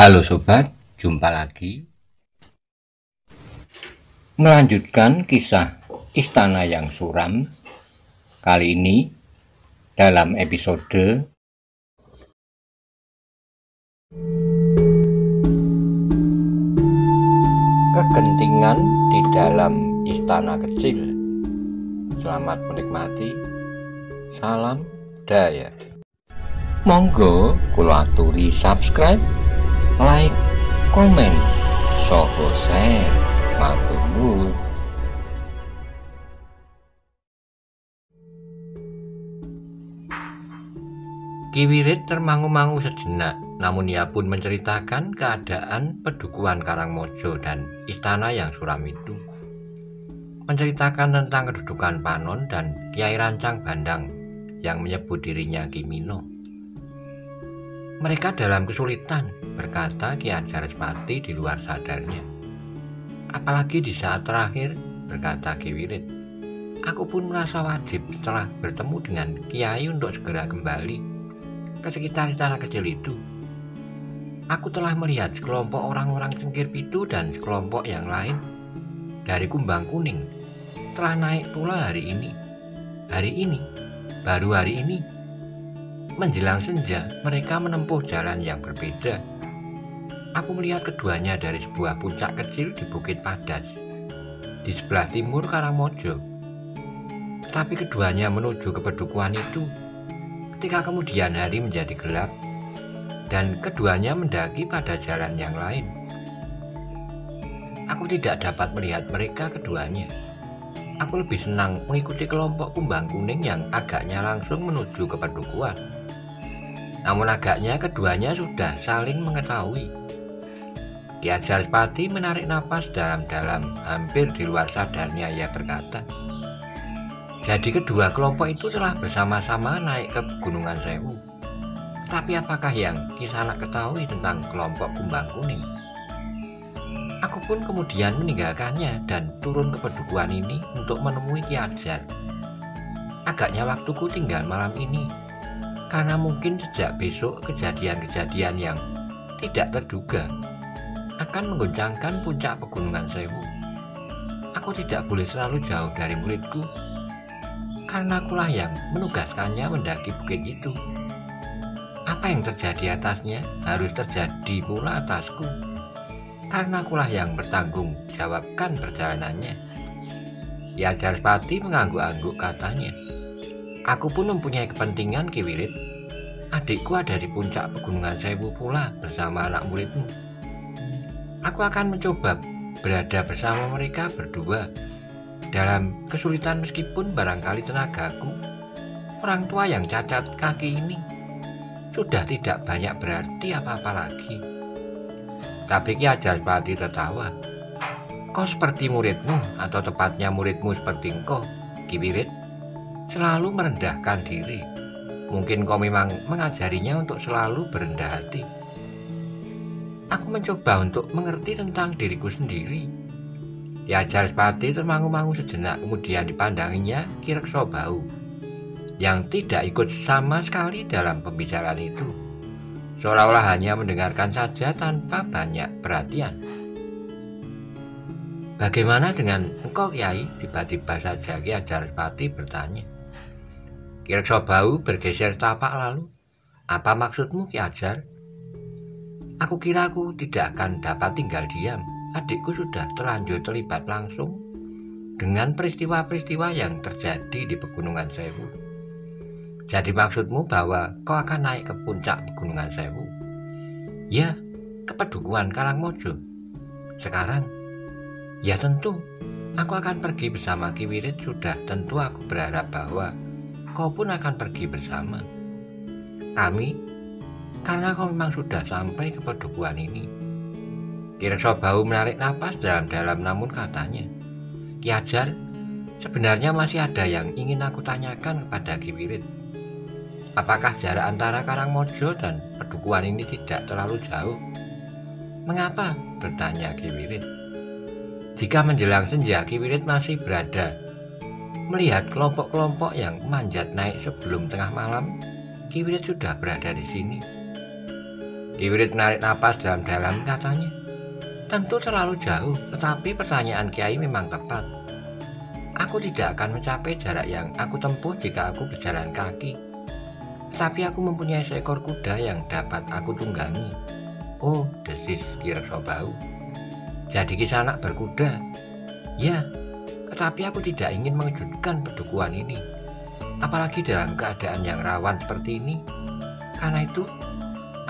Halo sobat, jumpa lagi. Melanjutkan kisah Istana yang Suram. Kali ini dalam episode Kegentingan di dalam Istana Kecil. Selamat menikmati. Salam budaya. Monggo kula aturi subscribe, like, komen, soho share, matur nuwun. Ki Wirid termangu-mangu sejenak, namun ia pun menceritakan keadaan Pedukuhan Karangmojo dan istana yang suram itu. Menceritakan tentang kedudukan Panon dan Kiai Rancang Bandang yang menyebut dirinya Ki Mino. Mereka dalam kesulitan, berkata Ki Ajarsepati di luar sadarnya. Apalagi di saat terakhir, berkata Ki Wirid. Aku pun merasa wajib setelah bertemu dengan Kiai untuk segera kembali ke sekitar istana kecil itu. Aku telah melihat sekelompok orang-orang Cengkir Pitu dan sekelompok yang lain dari Kumbang Kuning telah naik pula hari ini. Baru hari ini. Menjelang senja, mereka menempuh jalan yang berbeda. Aku melihat keduanya dari sebuah puncak kecil di Bukit Padas, di sebelah timur Karangmojo. Tapi keduanya menuju ke pedukuhan itu ketika kemudian hari menjadi gelap, dan keduanya mendaki pada jalan yang lain. Aku tidak dapat melihat mereka keduanya. Aku lebih senang mengikuti kelompok Kumbang Kuning yang agaknya langsung menuju ke pedukuhan. Namun agaknya keduanya sudah saling mengetahui. Ki Ajarsepati menarik napas dalam-dalam, hampir di luar sadarnya ia berkata, jadi kedua kelompok itu telah bersama-sama naik ke Gunungan Sewu. Tapi apakah yang Kisanak ketahui tentang kelompok Kumbang Kuning? Aku pun kemudian meninggalkannya dan turun ke pedukuhan ini untuk menemui Ki Ajar. Agaknya waktuku tinggal malam ini, karena mungkin sejak besok kejadian-kejadian yang tidak terduga akan mengguncangkan puncak Pegunungan Sewu. Aku tidak boleh selalu jauh dari muridku, karena akulah yang menugaskannya mendaki bukit itu. Apa yang terjadi atasnya harus terjadi pula atasku, karena akulah yang bertanggung jawabkan perjalanannya. Ki Ajarsepati mengangguk-angguk katanya. Aku pun mempunyai kepentingan, Ki Wirid. Adikku ada di puncak Pegunungan Sewu pula bersama anak muridmu. Aku akan mencoba berada bersama mereka berdua dalam kesulitan, meskipun barangkali tenagaku, orang tua yang cacat kaki ini, sudah tidak banyak berarti apa-apa lagi. Tapi Ki Ajarsepati tertawa. Kau seperti muridmu, atau tepatnya muridmu seperti engkau, Ki Wirid, selalu merendahkan diri. Mungkin kau memang mengajarinya untuk selalu berendah hati. Aku mencoba untuk mengerti tentang diriku sendiri. Ki Ajarsepati termangu-mangu sejenak, kemudian dipandanginya Ki Reksobau yang tidak ikut sama sekali dalam pembicaraan itu, seolah-olah hanya mendengarkan saja tanpa banyak perhatian. Bagaimana dengan engkau, Kiai? Tiba-tiba saja Ki Ajarsepati bertanya. Ki Reksobau bergeser tapak lalu. Apa maksudmu, Ki Ajar? Aku kira aku tidak akan dapat tinggal diam. Adikku sudah terlanjur terlibat langsung dengan peristiwa-peristiwa yang terjadi di Pegunungan Sewu. Jadi maksudmu bahwa kau akan naik ke puncak Pegunungan Sewu? Ya, ke Pedukuhan Karangmojo. Sekarang? Ya tentu, aku akan pergi bersama Ki Wirid. Sudah tentu aku berharap bahwa kau pun akan pergi bersama kami, karena kau memang sudah sampai ke pedukuhan ini. Ki Reksobau menarik napas dalam-dalam, namun katanya, Ki Ajar, sebenarnya masih ada yang ingin aku tanyakan kepada Ki Wirid. Apakah jarak antara Karangmojo dan pedukuhan ini tidak terlalu jauh? Mengapa? Bertanya Ki Wirid. Jika menjelang senja Ki Wirid masih berada melihat kelompok-kelompok yang manjat naik sebelum tengah malam, Ki Wirid sudah berada di sini. Ki Wirid menarik napas dalam-dalam, katanya. Tentu terlalu jauh, tetapi pertanyaan Kiai memang tepat. Aku tidak akan mencapai jarak yang aku tempuh jika aku berjalan kaki. Tetapi aku mempunyai seekor kuda yang dapat aku tunggangi. Oh, desis Ki Reksobau. Jadi Kisanak berkuda? Ya, tetapi aku tidak ingin mengejutkan pedukuhan ini. Apalagi dalam keadaan yang rawan seperti ini. Karena itu,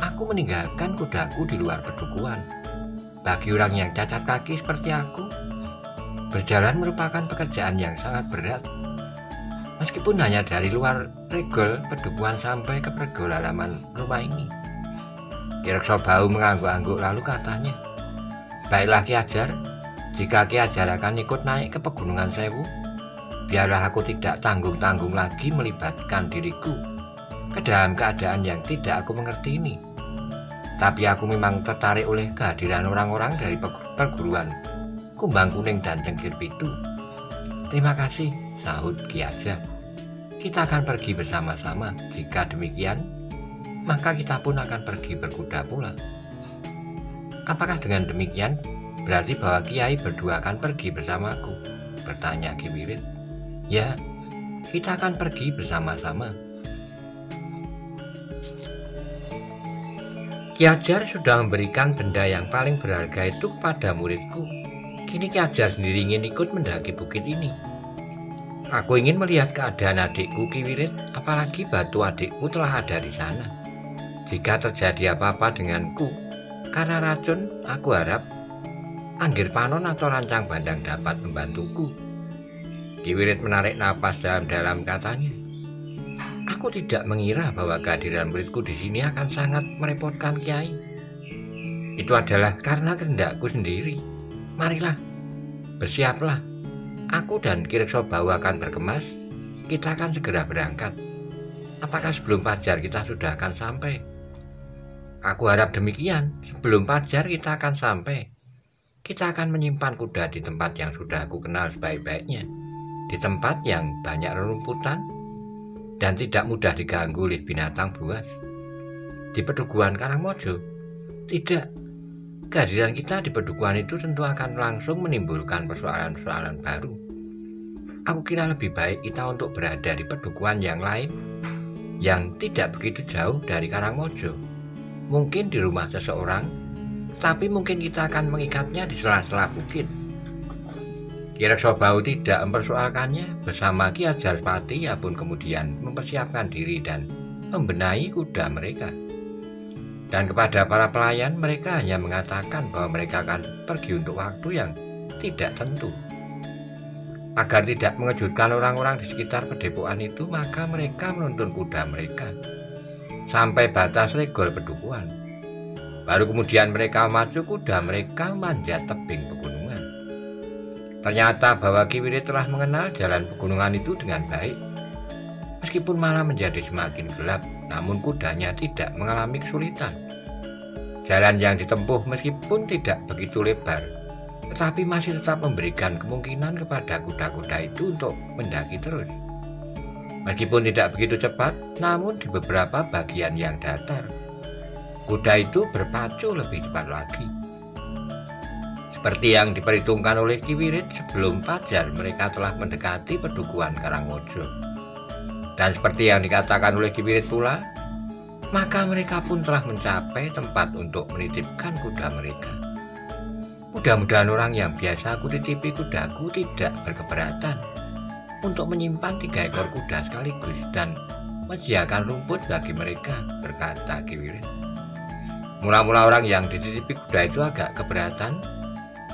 aku meninggalkan kudaku di luar pedukuhan. Bagi orang yang cacat kaki seperti aku, berjalan merupakan pekerjaan yang sangat berat. Meskipun hanya dari luar regol pedukuhan sampai ke regol halaman rumah ini. Ki Reksobau mengangguk-angguk lalu katanya, baiklah Ki Ajar, jika Ki Ajar akan ikut naik ke Pegunungan Sewu, biarlah aku tidak tanggung-tanggung lagi melibatkan diriku ke dalam keadaan yang tidak aku mengerti ini. Tapi aku memang tertarik oleh kehadiran orang-orang dari perguruan Kumbang Kuning dan Cengkir Pitu. Terima kasih, sahut Ki Ajar. Kita akan pergi bersama-sama. Jika demikian, maka kita pun akan pergi berkuda pula. Apakah dengan demikian berarti bahwa Kiai berdua akan pergi bersamaku? Bertanya Ki Wirid. Ya, kita akan pergi bersama-sama. Ki Ajar sudah memberikan benda yang paling berharga itu kepada muridku. Kini Ki Ajar sendiri ingin ikut mendaki bukit ini. Aku ingin melihat keadaan adikku Ki Wirid, apalagi batu adikku telah ada di sana. Jika terjadi apa-apa denganku karena racun, aku harap Anggir Panon atau Rancang Bandang dapat membantuku. Ki Wirid menarik napas dalam-dalam, katanya. Aku tidak mengira bahwa kehadiran muridku di sini akan sangat merepotkan Kiai. Itu adalah karena kehendakku sendiri. Marilah, bersiaplah. Aku dan Ki Reksobau akan berkemas. Kita akan segera berangkat. Apakah sebelum fajar kita sudah akan sampai? Aku harap demikian. Sebelum fajar kita akan sampai. Kita akan menyimpan kuda di tempat yang sudah aku kenal sebaik-baiknya. Di tempat yang banyak rerumputan dan tidak mudah diganggu oleh binatang buas. Di Pedukuhan Karangmojo, tidak. Kehadiran kita di pedukuhan itu tentu akan langsung menimbulkan persoalan-persoalan baru. Aku kira lebih baik kita untuk berada di pedukuhan yang lain yang tidak begitu jauh dari Karangmojo. Mungkin di rumah seseorang, tapi mungkin kita akan mengikatnya di sela-sela bukit. Ki Reksobau tidak mempersoalkannya. Bersama Ki Ajarpati, ia pun kemudian mempersiapkan diri dan membenahi kuda mereka. Dan kepada para pelayan, mereka hanya mengatakan bahwa mereka akan pergi untuk waktu yang tidak tentu. Agar tidak mengejutkan orang-orang di sekitar padepokan itu, maka mereka menuntun kuda mereka sampai batas regol pedukuhan. Baru kemudian mereka memacu kuda mereka memanjat tebing pegunungan. Ternyata bahwa Ki Wirid telah mengenal jalan pegunungan itu dengan baik. Meskipun malam menjadi semakin gelap, namun kudanya tidak mengalami kesulitan. Jalan yang ditempuh meskipun tidak begitu lebar, tetapi masih tetap memberikan kemungkinan kepada kuda-kuda itu untuk mendaki terus. Meskipun tidak begitu cepat, namun di beberapa bagian yang datar, kuda itu berpacu lebih cepat lagi. Seperti yang diperhitungkan oleh Ki Wirid, sebelum fajar mereka telah mendekati Pedukuhan Karangmojo. Dan seperti yang dikatakan oleh Ki Wirid pula, maka mereka pun telah mencapai tempat untuk menitipkan kuda mereka. Mudah-mudahan orang yang biasa aku titipi kudaku tidak berkeberatan untuk menyimpan 3 ekor kuda sekaligus dan menyediakan rumput bagi mereka, berkata Ki Wirid. Mula-mula orang yang dititipi kuda itu agak keberatan,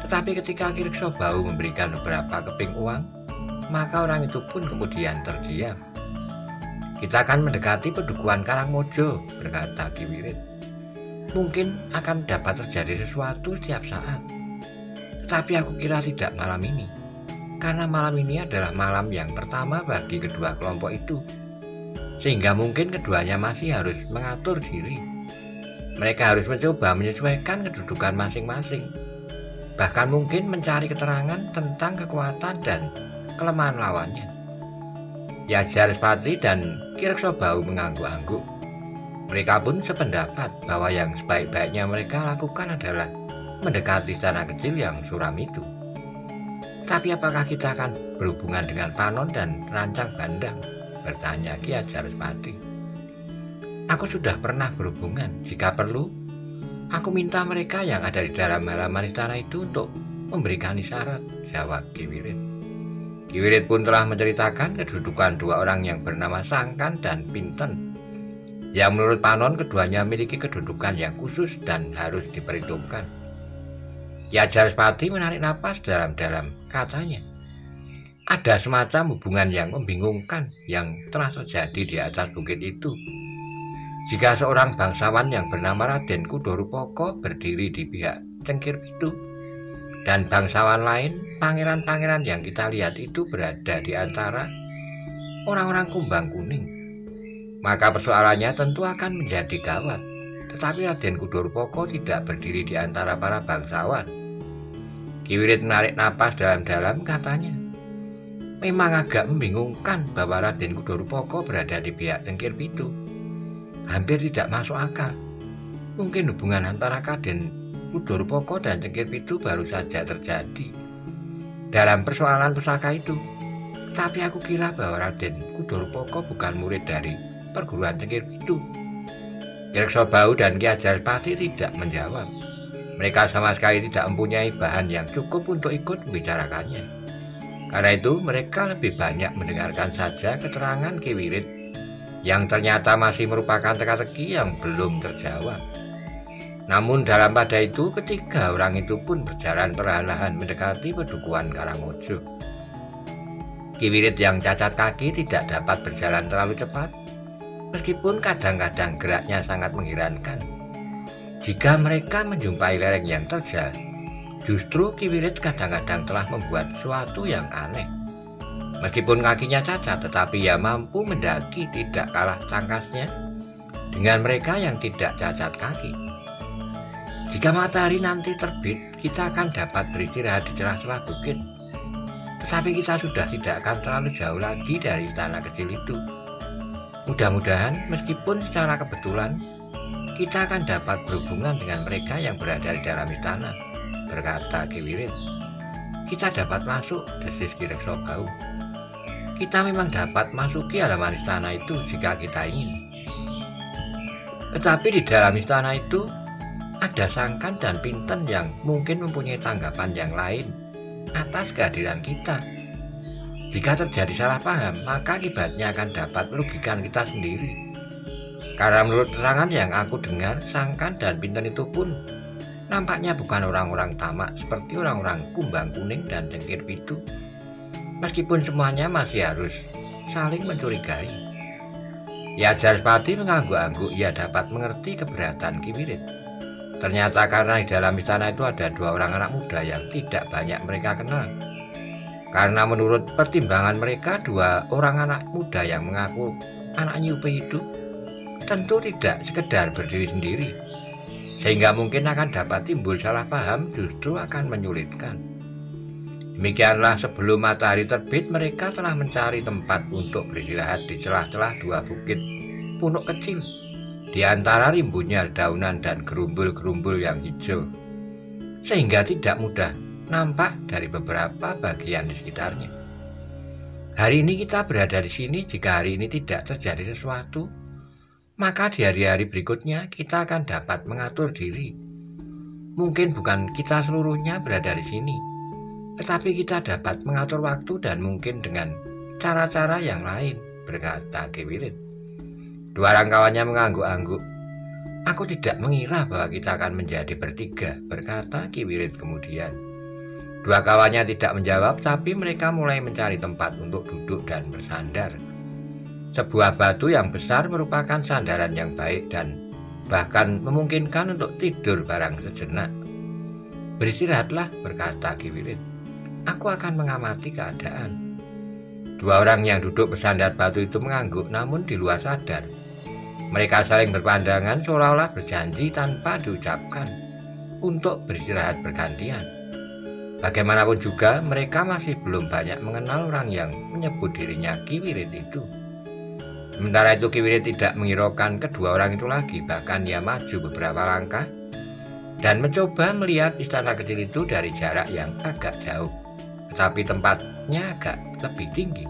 tetapi ketika Ki Reksobau memberikan beberapa keping uang, maka orang itu pun kemudian terdiam. Kita akan mendekati Pedukuhan Karangmojo, berkata Ki Wirid. Mungkin akan dapat terjadi sesuatu setiap saat. Tetapi aku kira tidak malam ini, karena malam ini adalah malam yang pertama bagi kedua kelompok itu, sehingga mungkin keduanya masih harus mengatur diri. Mereka harus mencoba menyesuaikan kedudukan masing-masing, bahkan mungkin mencari keterangan tentang kekuatan dan kelemahan lawannya. Ki Ajarpati dan Ki Reksobau mengangguk-angguk. Mereka pun sependapat bahwa yang sebaik-baiknya mereka lakukan adalah mendekati istana kecil yang suram itu. Tapi apakah kita akan berhubungan dengan Panon dan Rancang Bandang? Bertanya Ki Ajarspati. Aku sudah pernah berhubungan. Jika perlu, aku minta mereka yang ada di dalam halaman istana itu untuk memberikan isyarat, jawab Ki Wirid. Ki Wirid pun telah menceritakan kedudukan dua orang yang bernama Sangkan dan Pinten, yang menurut Panon keduanya memiliki kedudukan yang khusus dan harus diperhitungkan. Ki Ajarspati menarik napas dalam-dalam, katanya, ada semacam hubungan yang membingungkan yang telah terjadi di atas bukit itu. Jika seorang bangsawan yang bernama Raden Kudorupoko berdiri di pihak Cengkir Pitu, dan bangsawan lain, pangeran-pangeran yang kita lihat itu berada di antara orang-orang Kumbang Kuning, maka persoalannya tentu akan menjadi gawat. Tetapi Raden Kudorupoko tidak berdiri di antara para bangsawan. Ki Wirid menarik napas dalam-dalam, katanya, memang agak membingungkan bahwa Raden Kudorupoko berada di pihak Cengkir Pitu. Hampir tidak masuk akal. Mungkin hubungan antara Raden Kudorupoko dan Cengkir Pitu baru saja terjadi dalam persoalan pusaka itu. Tapi aku kira bahwa Raden Kudorupoko bukan murid dari perguruan Cengkir Pitu. Ki Reksabau dan Ki Ajarspati tidak menjawab. Mereka sama sekali tidak mempunyai bahan yang cukup untuk ikut membicarakannya. Karena itu mereka lebih banyak mendengarkan saja keterangan Ki Wirid yang ternyata masih merupakan teka-teki yang belum terjawab. Namun dalam pada itu ketiga orang itu pun berjalan perlahan mendekati Pedukuhan Karangmojo. Ki Wirid yang cacat kaki tidak dapat berjalan terlalu cepat, meskipun kadang-kadang geraknya sangat mengherankan. Jika mereka menjumpai lereng yang terjal, justru Ki Wirid kadang-kadang telah membuat sesuatu yang aneh. Meskipun kakinya cacat, tetapi ia mampu mendaki tidak kalah tangkasnya dengan mereka yang tidak cacat kaki. Jika matahari nanti terbit, kita akan dapat beristirahat di celah-celah bukit. Tetapi kita sudah tidak akan terlalu jauh lagi dari istana kecil itu. Mudah-mudahan meskipun secara kebetulan kita akan dapat berhubungan dengan mereka yang berada di dalam istana, berkata Ki Wirid. Kita dapat masuk, desis Ki Reksabau. Kita memang dapat masuki halaman istana itu jika kita ingin. Tetapi di dalam istana itu ada Sangkan dan Pinten yang mungkin mempunyai tanggapan yang lain atas kehadiran kita. Jika terjadi salah paham, maka akibatnya akan dapat merugikan kita sendiri. Karena menurut keterangan yang aku dengar, Sangkan dan Pinten itu pun nampaknya bukan orang-orang tamak seperti orang-orang Kumbang Kuning dan Cengkir Pitu. Meskipun semuanya masih harus saling mencurigai. Ki Ajarspati mengangguk-angguk ia dapat mengerti keberatan Ki Wirid. Ternyata karena di dalam istana itu ada dua orang anak muda yang tidak banyak mereka kenal. Karena menurut pertimbangan mereka, dua orang anak muda yang mengaku anak Nyupe itu tentu tidak sekedar berdiri sendiri, sehingga mungkin akan dapat timbul salah paham, justru akan menyulitkan. Demikianlah sebelum matahari terbit, mereka telah mencari tempat untuk beristirahat di celah-celah dua bukit punuk kecil, di antara rimbunnya daunan dan gerumbul-gerumbul yang hijau, sehingga tidak mudah nampak dari beberapa bagian di sekitarnya. Hari ini kita berada di sini. Jika hari ini tidak terjadi sesuatu, maka di hari-hari berikutnya kita akan dapat mengatur diri. Mungkin bukan kita seluruhnya berada di sini, tetapi kita dapat mengatur waktu dan mungkin dengan cara-cara yang lain, berkata Ki Wirid. Dua orang kawannya mengangguk-angguk. Aku tidak mengira bahwa kita akan menjadi bertiga, berkata Ki Wirid kemudian. Dua kawannya tidak menjawab, tapi mereka mulai mencari tempat untuk duduk dan bersandar. Sebuah batu yang besar merupakan sandaran yang baik dan bahkan memungkinkan untuk tidur barang sejenak. Beristirahatlah, berkata Ki Wirid. Aku akan mengamati keadaan. Dua orang yang duduk bersandar batu itu mengangguk, namun di luar sadar. Mereka saling berpandangan seolah-olah berjanji tanpa diucapkan untuk beristirahat bergantian. Bagaimanapun juga, mereka masih belum banyak mengenal orang yang menyebut dirinya Ki Wirid itu. Sementara itu Ki Wirid tidak menghiraukan kedua orang itu lagi, bahkan ia maju beberapa langkah dan mencoba melihat istana kecil itu dari jarak yang agak jauh, tetapi tempatnya agak lebih tinggi.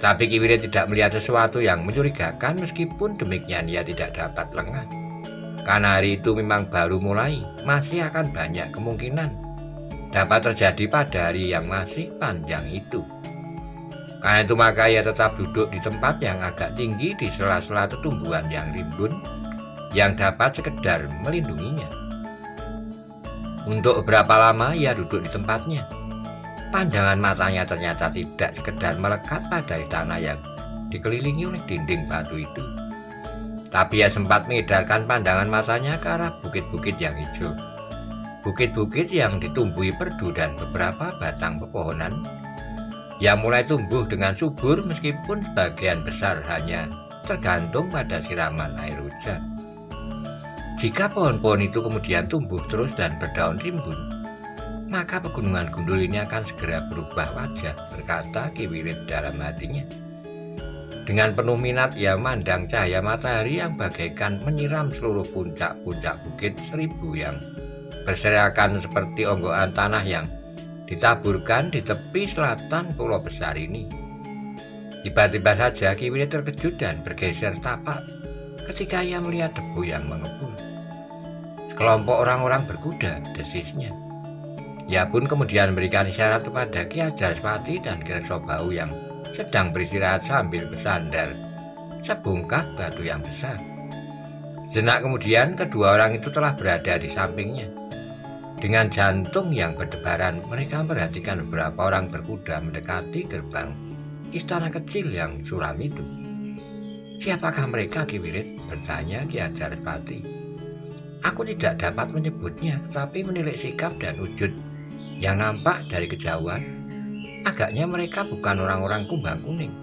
Tapi Ki Wirid tidak melihat sesuatu yang mencurigakan, meskipun demikian ia tidak dapat lengah. Karena hari itu memang baru mulai, masih akan banyak kemungkinan dapat terjadi pada hari yang masih panjang itu. Karena itu maka ia tetap duduk di tempat yang agak tinggi di sela-sela tumbuhan yang rimbun yang dapat sekedar melindunginya. Untuk beberapa lama ia duduk di tempatnya. Pandangan matanya ternyata tidak sekedar melekat pada istana yang dikelilingi oleh dinding batu itu, tapi ia sempat mengedarkan pandangan matanya ke arah bukit-bukit yang hijau. Bukit-bukit yang ditumbuhi perdu dan beberapa batang pepohonan yang mulai tumbuh dengan subur, meskipun sebagian besar hanya tergantung pada siraman air hujan. Jika pohon-pohon itu kemudian tumbuh terus dan berdaun rimbun, maka pegunungan gundul ini akan segera berubah wajah, berkata Ki Wirid dalam hatinya. Dengan penuh minat ia memandang cahaya matahari yang bagaikan menyiram seluruh puncak-puncak bukit seribu yang berserakan seperti onggokan tanah yang ditaburkan di tepi selatan pulau besar ini. Tiba-tiba saja Ki Wirid terkejut dan bergeser tapak ketika ia melihat debu yang mengepul. Sekelompok orang-orang berkuda, desisnya. Ia pun kemudian memberikan isyarat kepada Ki Ajalspati dan Ki Reksobau yang sedang beristirahat sambil bersandar sebungkah batu yang besar. Sejenak kemudian kedua orang itu telah berada di sampingnya. Dengan jantung yang berdebaran, mereka memperhatikan beberapa orang berkuda mendekati gerbang istana kecil yang suram itu. "Siapakah mereka, Ki Wirid?" bertanya Ki Ajalspati. "Aku tidak dapat menyebutnya, tetapi menilik sikap dan wujud yang nampak dari kejauhan, agaknya mereka bukan orang-orang kumbang kuning."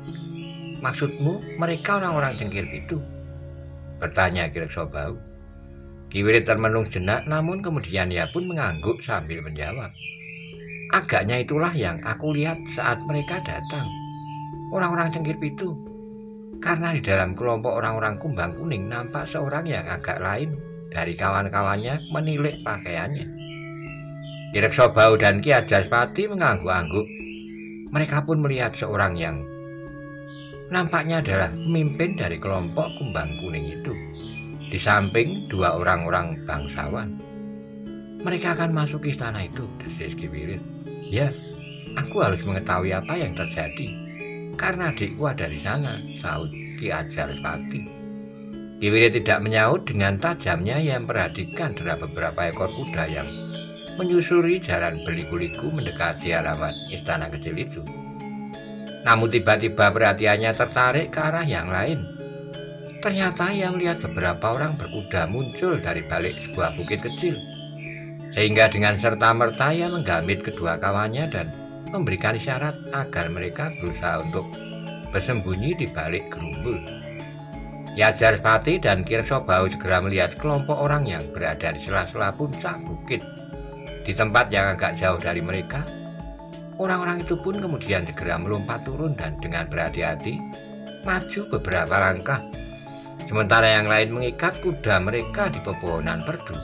"Maksudmu mereka orang-orang cengkir pitu?" bertanya Ki Reksobau. Ki Wirid termenung sejenak, namun kemudian ia pun mengangguk sambil menjawab. "Agaknya itulah yang aku lihat saat mereka datang, orang-orang cengkir pitu. Karena di dalam kelompok orang-orang kumbang kuning nampak seorang yang agak lain dari kawan-kawannya menilik pakaiannya." Ki Reksobau dan Ki Ajalspati mengangguk-angguk. Mereka pun melihat seorang yang nampaknya adalah pemimpin dari kelompok kumbang kuning itu, di samping dua orang-orang bangsawan. "Mereka akan masuk ke istana itu," desis Ki Wirid. "Ya, aku harus mengetahui apa yang terjadi, karena adikku ada di sana," sahut Ki Ajalspati. Ki Wirid tidak menyaut. Dengan tajamnya ia memperhatikan terhadap beberapa ekor kuda yang menyusuri jalan berliku-liku mendekati halaman istana kecil itu. Namun tiba-tiba perhatiannya tertarik ke arah yang lain. Ternyata ia melihat beberapa orang berkuda muncul dari balik sebuah bukit kecil, sehingga dengan serta-merta ia menggambit kedua kawannya dan memberikan isyarat agar mereka berusaha untuk bersembunyi di balik gerumbul. Ki Ajalspati dan Ki Reksobau segera melihat kelompok orang yang berada di sela-sela puncak bukit di tempat yang agak jauh dari mereka. Orang-orang itu pun kemudian segera melompat turun dan dengan berhati-hati maju beberapa langkah, sementara yang lain mengikat kuda mereka di pepohonan perdu.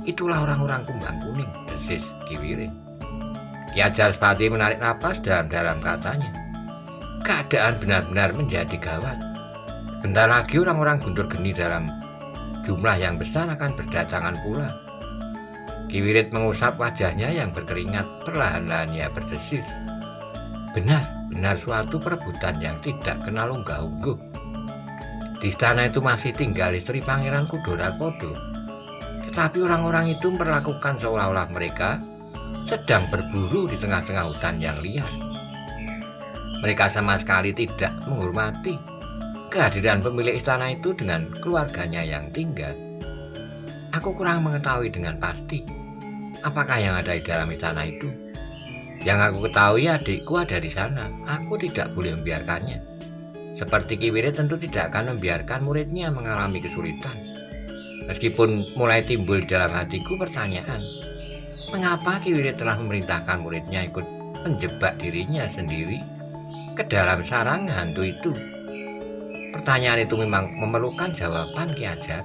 "Itulah orang-orang kumbang kuning," desis Ki Wirid. Ki Ajalspati menarik napas dalam-dalam, katanya. Keadaan benar-benar menjadi gawat. Bentar lagi orang-orang guntur geni dalam jumlah yang besar akan berdatangan pula. Ki Wirid mengusap wajahnya yang berkeringat. Perlahan-lahan ia berdesis. Benar-benar suatu perebutan yang tidak kenal unggah-ungguh. Di istana itu masih tinggal istri Pangeran Kudo Darpodo, tetapi orang-orang itu memperlakukan seolah-olah mereka sedang berburu di tengah-tengah hutan yang liar. Mereka sama sekali tidak menghormati kehadiran pemilik istana itu dengan keluarganya yang tinggal. Aku kurang mengetahui dengan pasti apakah yang ada di dalam istana itu. Yang aku ketahui adikku ada di sana. Aku tidak boleh membiarkannya. Seperti Ki Wirid tentu tidak akan membiarkan muridnya mengalami kesulitan. Meskipun mulai timbul dalam hatiku pertanyaan, mengapa Ki Wirid telah memerintahkan muridnya ikut menjebak dirinya sendiri ke dalam sarang hantu itu pertanyaan itu memang memerlukan jawaban Ki Ajat,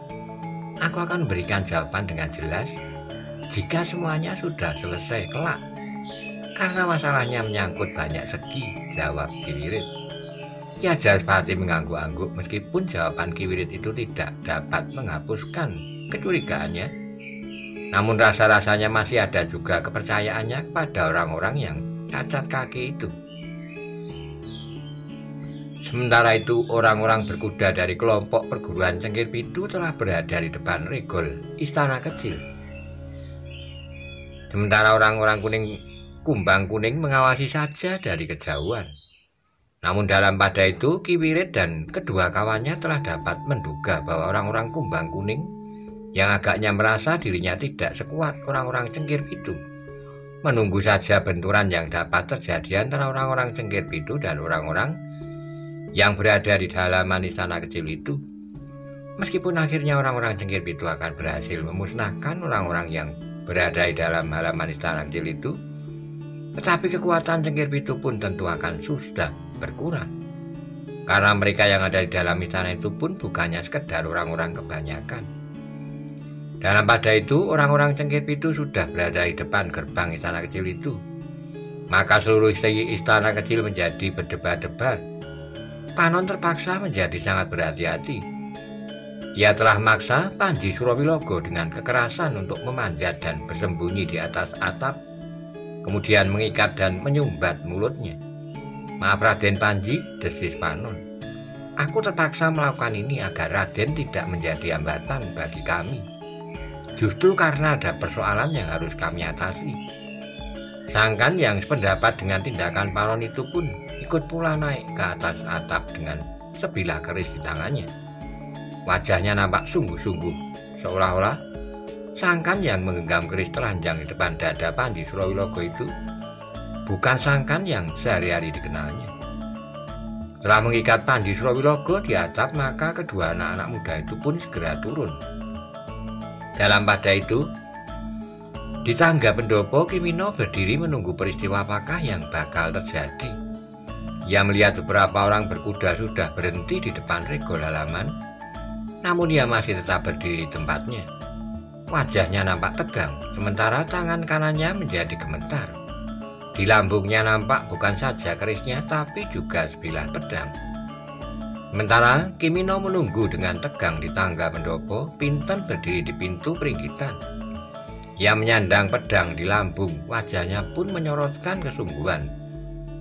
aku akan memberikan jawaban dengan jelas jika semuanya sudah selesai kelak. Karena masalahnya menyangkut banyak segi, jawab Ki Wirid. Ki Ajapati mengangguk-angguk meskipun jawaban Ki Wirid itu tidak dapat menghapuskan kecurigaannya. Namun rasa-rasanya masih ada juga kepercayaannya kepada orang-orang yang cacat kaki itu. Sementara itu, orang-orang berkuda dari kelompok perguruan Cengkir Pitu telah berada di depan regol istana kecil. Sementara orang-orang kumbang kuning mengawasi saja dari kejauhan. Namun pada itu, Ki Wirid dan kedua kawannya telah dapat menduga bahwa orang-orang kumbang kuning yang agaknya merasa dirinya tidak sekuat orang-orang Cengkir Pitu menunggu saja benturan yang dapat terjadi antara orang-orang Cengkir Pitu dan orang-orang yang berada di halaman istana kecil itu. Meskipun akhirnya orang-orang Cengkir Pitu akan berhasil memusnahkan orang-orang yang berada di dalam halaman istana kecil itu, tetapi kekuatan Cengkir Pitu pun tentu akan sudah berkurang. Karena mereka yang ada di dalam istana itu pun bukannya sekedar orang-orang kebanyakan. Pada itu, orang-orang Cengkir Pitu sudah berada di depan gerbang istana kecil itu. Maka seluruh istana kecil menjadi berdebar-debar. Panon terpaksa menjadi sangat berhati-hati. Ia telah maksa Panji Surawilogo dengan kekerasan untuk memanjat dan bersembunyi di atas atap, kemudian mengikat dan menyumbat mulutnya. Maaf Raden Panji, desis Panon. Aku terpaksa melakukan ini agar Raden tidak menjadi hambatan bagi kami. Justru karena ada persoalan yang harus kami atasi. Sangkan yang sependapat dengan tindakan Panon itu pun ikut pula naik ke atas atap dengan sebilah keris di tangannya. Wajahnya nampak sungguh-sungguh, seolah-olah Sangkan yang menggenggam keris telanjang di depan dada Panji Surawilogo itu bukan Sangkan yang sehari-hari dikenalnya. Setelah mengikat Panji Surawilogo di atap, maka kedua anak-anak muda itu pun segera turun. Pada itu, di tangga pendopo, Kimino berdiri menunggu peristiwa apakah yang bakal terjadi. Ia melihat beberapa orang berkuda sudah berhenti di depan regol halaman, namun ia masih tetap berdiri di tempatnya. Wajahnya nampak tegang, sementara tangan kanannya menjadi gemetar. Di lambungnya nampak bukan saja kerisnya, tapi juga sebilah pedang. Sementara Kimino menunggu dengan tegang di tangga pendopo, Pinten berdiri di pintu peringgitan. Ia menyandang pedang di lambung, wajahnya pun menyorotkan kesungguhan.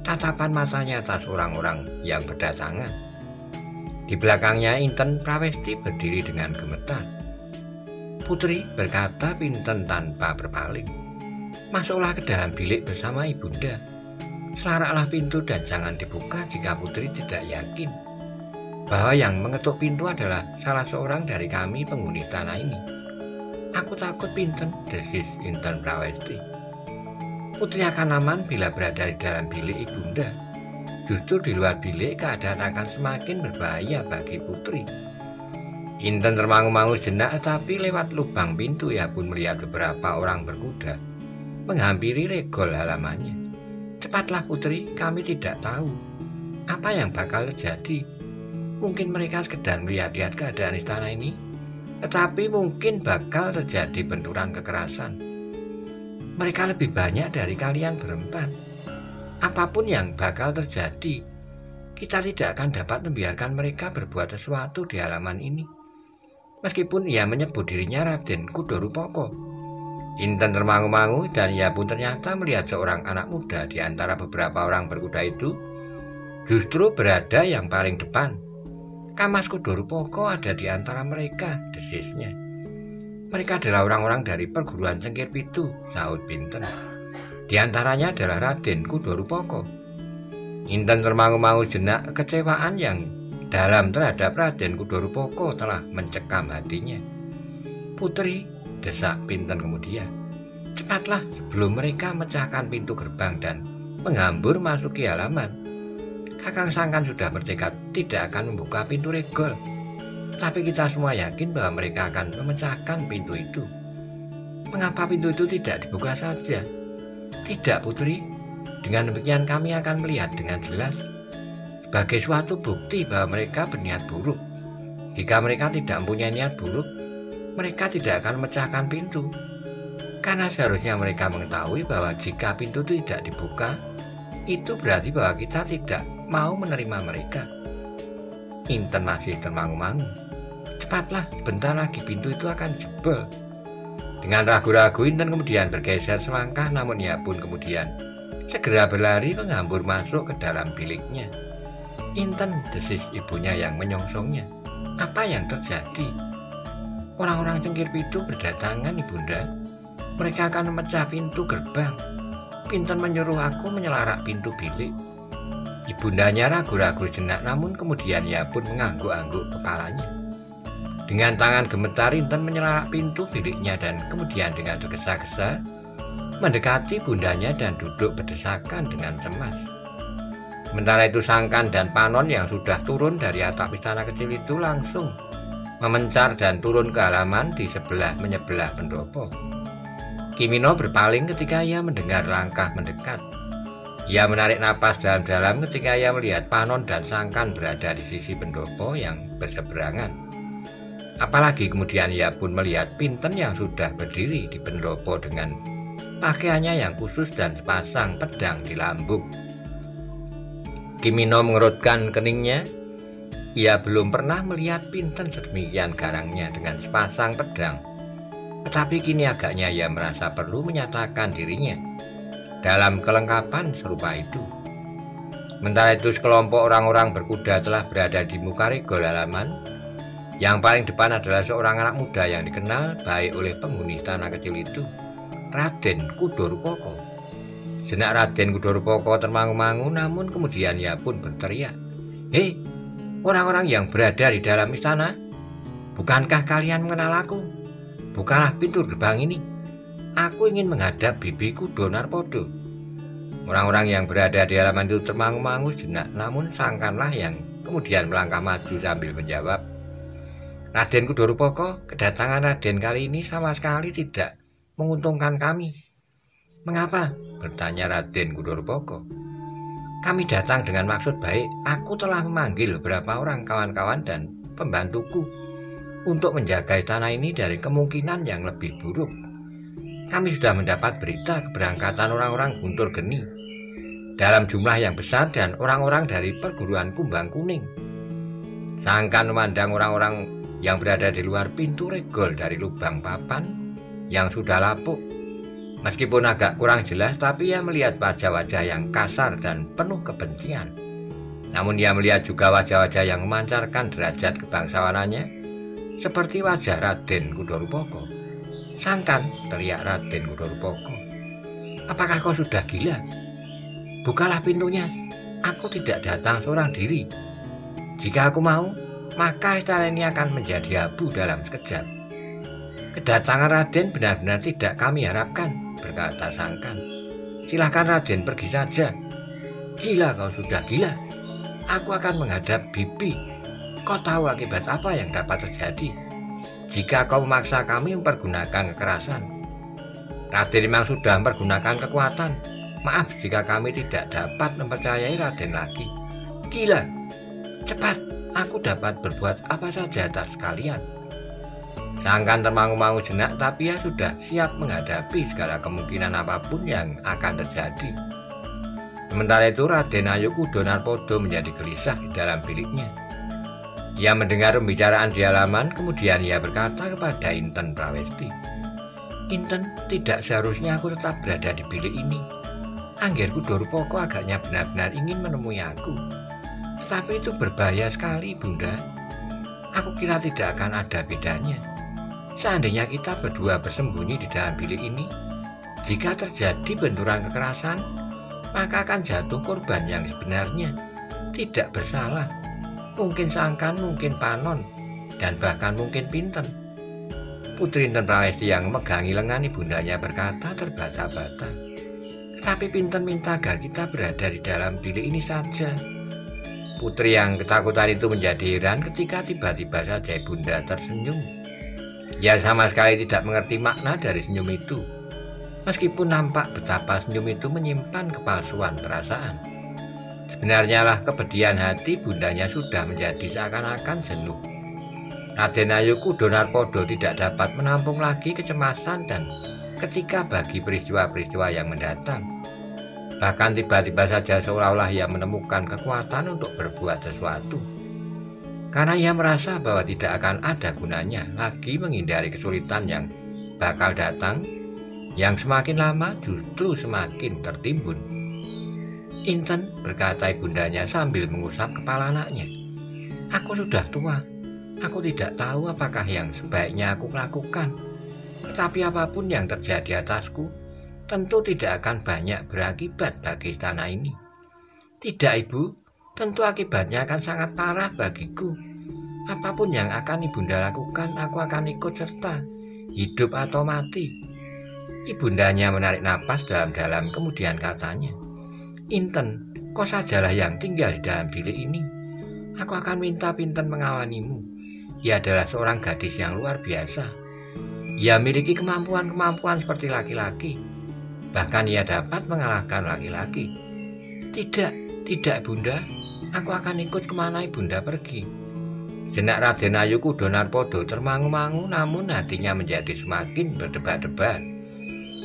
Tatapan matanya atas orang-orang yang berdatangan. Di belakangnya Inten Prawesti berdiri dengan gemetar. Putri, berkata Pinten tanpa berpaling, masuklah ke dalam bilik bersama ibunda. Selaraklah pintu dan jangan dibuka jika Putri tidak yakin bahwa yang mengetuk pintu adalah salah seorang dari kami penghuni tanah ini. Aku takut Pinten, desis Inten Prawesti. Putri akan aman bila berada di dalam bilik ibunda. Justru di luar bilik keadaan akan semakin berbahaya bagi Putri. Inten termangu-mangu jenak, tapi lewat lubang pintu ia pun melihat beberapa orang berkuda menghampiri regol halamannya. Cepatlah Putri, kami tidak tahu apa yang bakal terjadi. Mungkin mereka sekedar melihat-lihat keadaan istana ini, tetapi mungkin bakal terjadi benturan kekerasan. Mereka lebih banyak dari kalian berempat. Apapun yang bakal terjadi, kita tidak akan dapat membiarkan mereka berbuat sesuatu di halaman ini. Meskipun ia menyebut dirinya Raden Kudorupoko. Inten termangu-mangu dan ia pun ternyata melihat seorang anak muda di antara beberapa orang berkuda itu justru berada yang paling depan. Kamas Kudorupoko ada di antara mereka, desisnya. Mereka adalah orang-orang dari perguruan Cengkir Pitu, sahut Pinten. Di antaranya adalah Raden Kudorupoko. Inten termangu-mangu jenak, kekecewaan yang dalam terhadap Raden Kudorupoko telah mencekam hatinya. Putri, desak Pinten kemudian, cepatlah sebelum mereka mecahkan pintu gerbang dan menghambur masuki halaman. Kakang Sangkan sudah bertekad tidak akan membuka pintu regol, tapi kita semua yakin bahwa mereka akan memecahkan pintu itu. Mengapa pintu itu tidak dibuka saja? Tidak Putri, dengan demikian kami akan melihat dengan jelas sebagai suatu bukti bahwa mereka berniat buruk. Jika mereka tidak mempunyai niat buruk, mereka tidak akan memecahkan pintu. Karena seharusnya mereka mengetahui bahwa jika pintu tidak dibuka, itu berarti bahwa kita tidak mau menerima mereka. Inten masih termangu-mangu. Cepatlah, bentar lagi pintu itu akan jebol. Dengan ragu-ragu Inten kemudian bergeser selangkah, namun ia pun kemudian segera berlari menghambur masuk ke dalam biliknya. Inten, desis ibunya yang menyongsongnya. Apa yang terjadi? Orang-orang cengkir pitu berdatangan, ibunda. Mereka akan memecah pintu gerbang. Pinten menyuruh aku menyelarak pintu bilik. Ibundanya ragu-ragu jenak, namun kemudian ia pun mengangguk-angguk kepalanya. Dengan tangan gemetar Inten menyelarak pintu biliknya dan kemudian dengan tergesa-gesa mendekati bundanya dan duduk berdesakan dengan cemas. Sementara itu Sangkan dan Panon yang sudah turun dari atap istana kecil itu langsung memencar dan turun ke halaman di menyebelah pendopo. Kimino berpaling ketika ia mendengar langkah mendekat. Ia menarik napas dalam-dalam ketika ia melihat Panon dan Sangkan berada di sisi pendopo yang berseberangan. Apalagi kemudian ia pun melihat Pinten yang sudah berdiri di pendopo dengan pakaiannya yang khusus dan sepasang pedang di lambung. Kimino mengerutkan keningnya. Ia belum pernah melihat Pinten sedemikian garangnya dengan sepasang pedang. Tetapi kini agaknya ia merasa perlu menyatakan dirinya dalam kelengkapan serupa itu. Sementara itu sekelompok orang-orang berkuda telah berada di muka regol halaman. Yang paling depan adalah seorang anak muda yang dikenal baik oleh penghuni tanah kecil itu, Raden Kudorupoko. Jenak Raden Kudorupoko termangu-mangu, namun kemudian ia pun berteriak, "Hei, orang-orang yang berada di dalam istana, bukankah kalian mengenal aku? Bukalah pintu gerbang ini. Aku ingin menghadap bibiku Donarpodo." Orang-orang yang berada di halaman itu termangu-mangu jenak, namun Sangkanlah yang kemudian melangkah maju sambil menjawab, "Raden Kudorupoko, kedatangan Raden kali ini sama sekali tidak menguntungkan kami." "Mengapa?" bertanya Raden Kudorupoko. "Kami datang dengan maksud baik. Aku telah memanggil beberapa orang kawan-kawan dan pembantuku untuk menjaga istana ini dari kemungkinan yang lebih buruk. Kami sudah mendapat berita keberangkatan orang-orang Guntur Geni dalam jumlah yang besar dan orang-orang dari perguruan Kumbang Kuning." Sangkan memandang orang-orang yang berada di luar pintu regol dari lubang papan yang sudah lapuk. Meskipun agak kurang jelas, tapi ia melihat wajah-wajah yang kasar dan penuh kebencian. Namun ia melihat juga wajah-wajah yang memancarkan derajat kebangsawanannya, seperti wajah Raden Kudorupoko. "Sangkan," teriak Raden Kudorupoko, "apakah kau sudah gila? Bukalah pintunya. Aku tidak datang seorang diri. Jika aku mau, maka istana ini akan menjadi abu dalam sekejap." "Kedatangan Raden benar-benar tidak kami harapkan," berkata Sangkan. "Silahkan Raden pergi saja." "Gila, kau sudah gila. Aku akan menghadap bibi. Kau tahu akibat apa yang dapat terjadi jika kau memaksa kami mempergunakan kekerasan. Raden memang sudah mempergunakan kekuatan. Maaf jika kami tidak dapat mempercayai Raden lagi. Gila, cepat, aku dapat berbuat apa saja atas kalian." Sangkan termangu-mangu jenak, tapi ia sudah siap menghadapi segala kemungkinan apapun yang akan terjadi. Sementara itu Raden Ayuku Donarpodo menjadi gelisah di dalam biliknya. Ia mendengar pembicaraan di halaman, kemudian ia berkata kepada Inten Prawesti, "Inten, tidak seharusnya aku tetap berada di bilik ini. Angger Kudorupoko agaknya benar-benar ingin menemui aku. Tetapi itu berbahaya sekali, Bunda. Aku kira tidak akan ada bedanya. Seandainya kita berdua bersembunyi di dalam bilik ini, jika terjadi benturan kekerasan, maka akan jatuh korban yang sebenarnya tidak bersalah. Mungkin Sangkan, mungkin Panon, dan bahkan mungkin Pinten." Putri Inten Prawesti yang memegangi lengan ibundanya berkata terbata-bata, "Tapi Pinten minta agar kita berada di dalam bilik ini saja." Putri yang ketakutan itu menjadi heran ketika tiba-tiba saja ibunda tersenyum. Ia sama sekali tidak mengerti makna dari senyum itu, meskipun nampak betapa senyum itu menyimpan kepalsuan perasaan. Sebenarnya lah kepedihan hati bundanya sudah menjadi seakan-akan jenuh. Raden Ayu Kudo Narpodo tidak dapat menampung lagi kecemasan dan ketika bagi peristiwa-peristiwa yang mendatang. Bahkan tiba-tiba saja seolah-olah ia menemukan kekuatan untuk berbuat sesuatu. Karena ia merasa bahwa tidak akan ada gunanya lagi menghindari kesulitan yang bakal datang, yang semakin lama justru semakin tertimbun. "Inten," berkata ibundanya sambil mengusap kepala anaknya, "aku sudah tua. Aku tidak tahu apakah yang sebaiknya aku lakukan. Tetapi apapun yang terjadi atasku, tentu tidak akan banyak berakibat bagi tanah ini." "Tidak, Ibu. Tentu akibatnya akan sangat parah bagiku. Apapun yang akan ibunda lakukan, aku akan ikut serta, hidup atau mati." Ibundanya menarik napas dalam-dalam kemudian katanya, "Inten, kau sajalah yang tinggal di dalam bilik ini. Aku akan minta Pinten mengawanimu. Ia adalah seorang gadis yang luar biasa. Ia memiliki kemampuan-kemampuan seperti laki-laki. Bahkan ia dapat mengalahkan laki-laki." Tidak, Bunda. Aku akan ikut kemana Ibunda pergi." Jenak Raden Ayu Kudo Narpodo termangu-mangu, namun hatinya menjadi semakin berdebar-debar.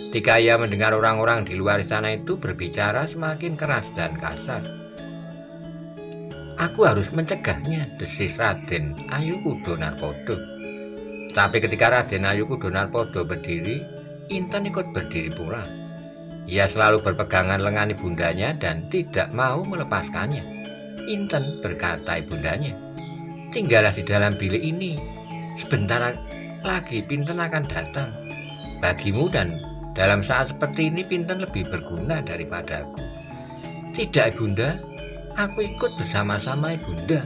Ketika ia mendengar orang-orang di luar istana itu berbicara semakin keras dan kasar. "Aku harus mencegahnya," desis Raden Ayu Kudo Narpodo. Tapi ketika Raden Ayu Kudo Narpodo berdiri, Inten ikut berdiri pula. Ia selalu berpegangan lengan ibundanya dan tidak mau melepaskannya. "Inten," berkata ibundanya, "tinggallah di dalam bilik ini. Sebentar lagi Pinten akan datang. Bagimu dan dalam saat seperti ini Pinten lebih berguna daripadaku." "Tidak, Ibunda. Aku ikut bersama-sama Ibunda."